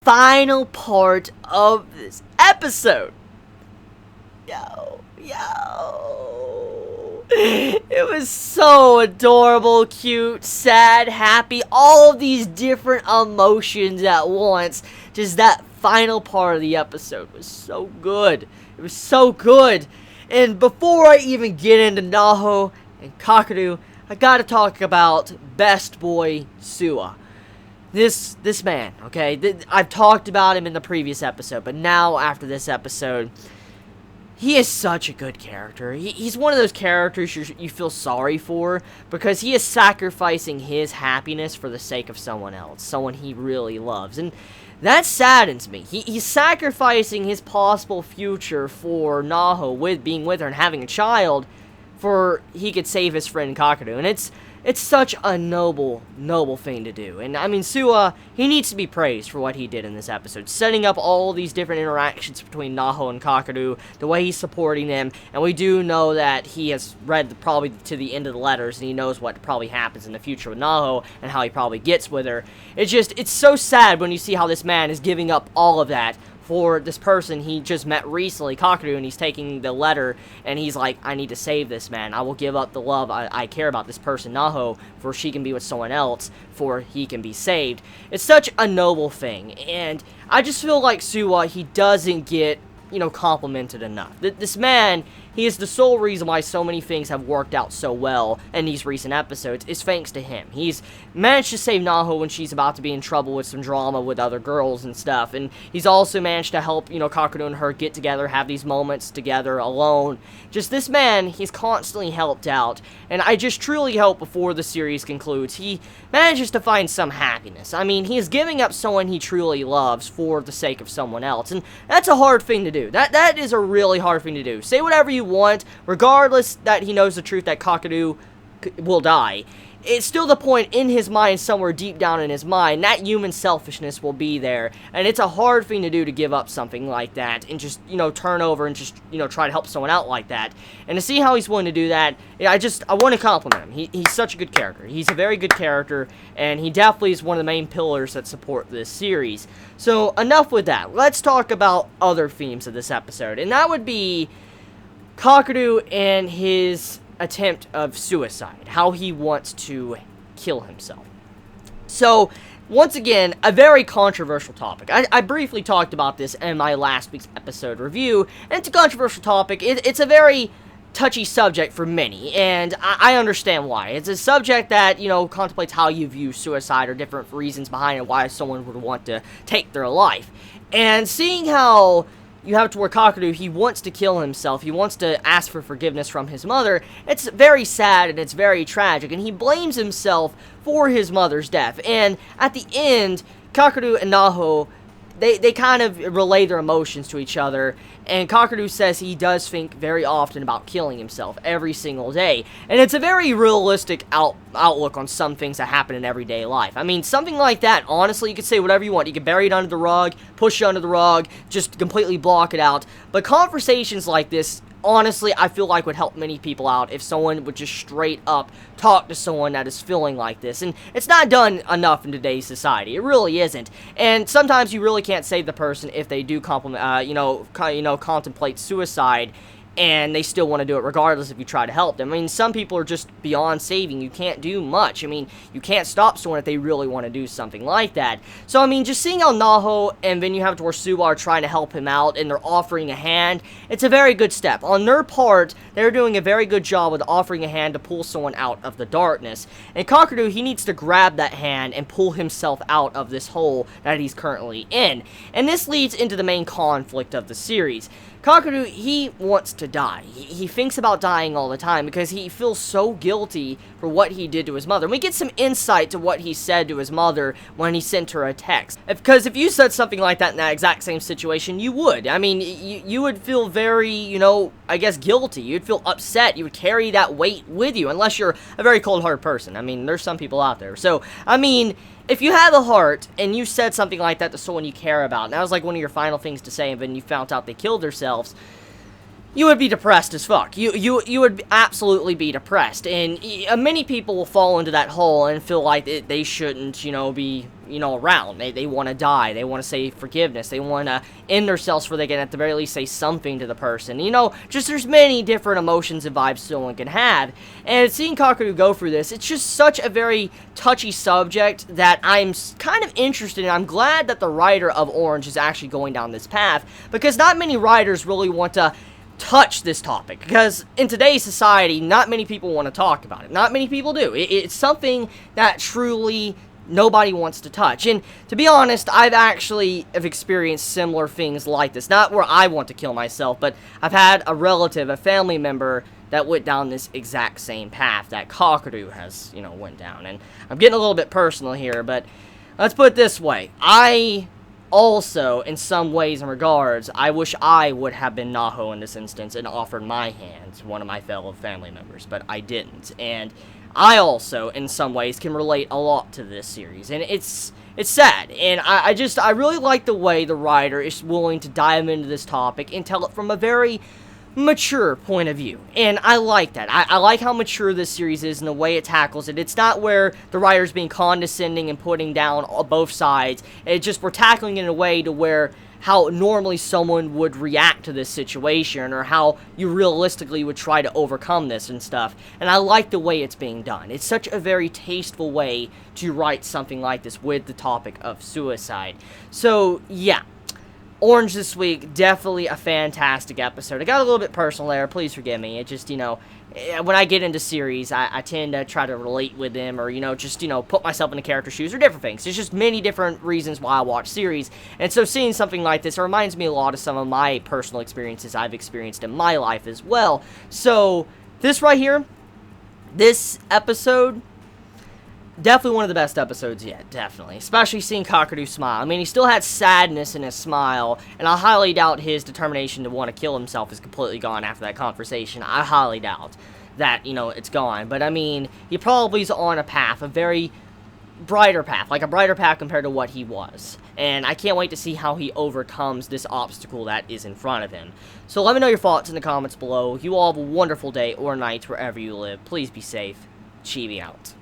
Final part of this episode. Yo. It was so adorable, cute, sad, happy, all of these different emotions at once. Just that final part of the episode was so good. It was so good. And before I even get into Naho and Kakeru, I gotta talk about Best Boy Suwa. This man, okay? I've talked about him in the previous episode, but now after this episode, he is such a good character. He's one of those characters you feel sorry for, because he is sacrificing his happiness for the sake of someone else, someone he really loves, and that saddens me. He's sacrificing his possible future for Naho, with being with her and having a child, for he could save his friend Kakeru, and it's such a noble thing to do. And I mean, Suwa, he needs to be praised for what he did in this episode, setting up all these different interactions between Naho and Kakeru, the way he's supporting them, and we do know that he has read probably to the end of the letters, and he knows what probably happens in the future with Naho, and how he probably gets with her. It's so sad when you see how this man is giving up all of that for this person he just met recently, Kakeru, and he's taking the letter, and he's like, I need to save this man. I will give up the love I care about this person, Naho, for she can be with someone else, for he can be saved. It's such a noble thing, and I just feel like Suwa, he doesn't get, complimented enough. This man, he is the sole reason why so many things have worked out so well in these recent episodes, is thanks to him. He's managed to save Naho when she's about to be in trouble with some drama with other girls and stuff, and he's also managed to help, Kakeru and her get together, have these moments together alone. Just this man, he's constantly helped out, and I just truly hope before the series concludes, he manages to find some happiness. I mean, he is giving up someone he truly loves for the sake of someone else, and that's a hard thing to do. That is a really hard thing to do. Say whatever you want, regardless that he knows the truth that Kakeru will die. It's still the point in his mind, somewhere deep down in his mind, that human selfishness will be there, and it's a hard thing to do, to give up something like that, and just, turn over and just, try to help someone out like that. And to see how he's willing to do that, I want to compliment him. He's such a good character. He's a very good character, and he definitely is one of the main pillars that support this series. So, enough with that. Let's talk about other themes of this episode, and that would be Kakeru and his attempt of suicide, how he wants to kill himself. So, once again, a very controversial topic. I briefly talked about this in my last week's episode review, and it's a controversial topic. It's a very touchy subject for many, and I understand why. It's a subject that, contemplates how you view suicide, or different reasons behind it, why someone would want to take their life. And seeing how you have to where Kakeru, he wants to kill himself, he wants to ask for forgiveness from his mother, it's very sad and it's very tragic, and he blames himself for his mother's death. And at the end, Kakeru and Naho, they kind of relay their emotions to each other, and Kakeru says he does think very often about killing himself every single day, and it's a very realistic outlook on some things that happen in everyday life. I mean, something like that, honestly, you could say whatever you want. You can bury it under the rug, push it under the rug, just completely block it out, but conversations like this, honestly, I feel like would help many people out if someone would just straight up talk to someone that is feeling like this. And it's not done enough in today's society. It really isn't. And sometimes you really can't save the person if they do contemplate suicide, and they still want to do it regardless if you try to help them. I mean, some people are just beyond saving. You can't do much. I mean, you can't stop someone if they really want to do something like that. So, I mean, just seeing how Naho and then you have to where Suwa are trying to help him out, and they're offering a hand, it's a very good step. On their part, they're doing a very good job with offering a hand to pull someone out of the darkness. And Kakeru, he needs to grab that hand and pull himself out of this hole that he's currently in. And this leads into the main conflict of the series. Kakeru, he wants to die. He thinks about dying all the time because he feels so guilty for what he did to his mother. And we get some insight to what he said to his mother when he sent her a text. Because if you said something like that in that exact same situation, you would. I mean, you would feel very, I guess guilty. You'd feel upset. You would carry that weight with you, unless you're a very cold-hearted person. I mean, there's some people out there. So, I mean, if you have a heart and you said something like that to someone you care about, and that was like one of your final things to say, and then you found out they killed themselves, you would be depressed as fuck. You would absolutely be depressed, and many people will fall into that hole and feel like they shouldn't, be, around. They want to die. They want to say forgiveness. They want to end themselves where they can, at the very least, say something to the person. Just there's many different emotions and vibes someone can have, and seeing Kakeru go through this, it's just such a very touchy subject that I'm kind of interested in. I'm glad that the writer of Orange is actually going down this path, because not many writers really want to touch this topic, because in today's society, not many people want to talk about it. Not many people do. It's something that truly nobody wants to touch. And to be honest, I've actually experienced similar things like this. Not where I want to kill myself, but I've had a relative, a family member that went down this exact same path that Kakeru has, went down. And I'm getting a little bit personal here, but let's put it this way. Also, in some ways and regards, I wish I would have been Naho in this instance and offered my hand to one of my fellow family members, but I didn't. And I also, in some ways, can relate a lot to this series, and it's sad. And I really like the way the writer is willing to dive into this topic and tell it from a very mature point of view, and I like that. I like how mature this series is and the way it tackles it. It's not where the writer's being condescending and putting down both sides. It's just we're tackling it in a way to where how normally someone would react to this situation, or how you realistically would try to overcome this and stuff. And I like the way it's being done. It's such a very tasteful way to write something like this with the topic of suicide. So yeah, Orange this week, definitely a fantastic episode. I got a little bit personal there, please forgive me. It just, when I get into series, I tend to try to relate with them, or, just, put myself in the character's shoes, or different things. There's just many different reasons why I watch series, and so seeing something like this, it reminds me a lot of some of my personal experiences I've experienced in my life as well. So, this right here, this episode, definitely one of the best episodes yet, definitely. Especially seeing Kakeru smile. I mean, he still had sadness in his smile, and I highly doubt his determination to want to kill himself is completely gone after that conversation. I highly doubt that, it's gone. But, I mean, he probably is on a path, a very brighter path, like a brighter path compared to what he was. And I can't wait to see how he overcomes this obstacle that is in front of him. So let me know your thoughts in the comments below. You all have a wonderful day or night wherever you live. Please be safe. Chibi out.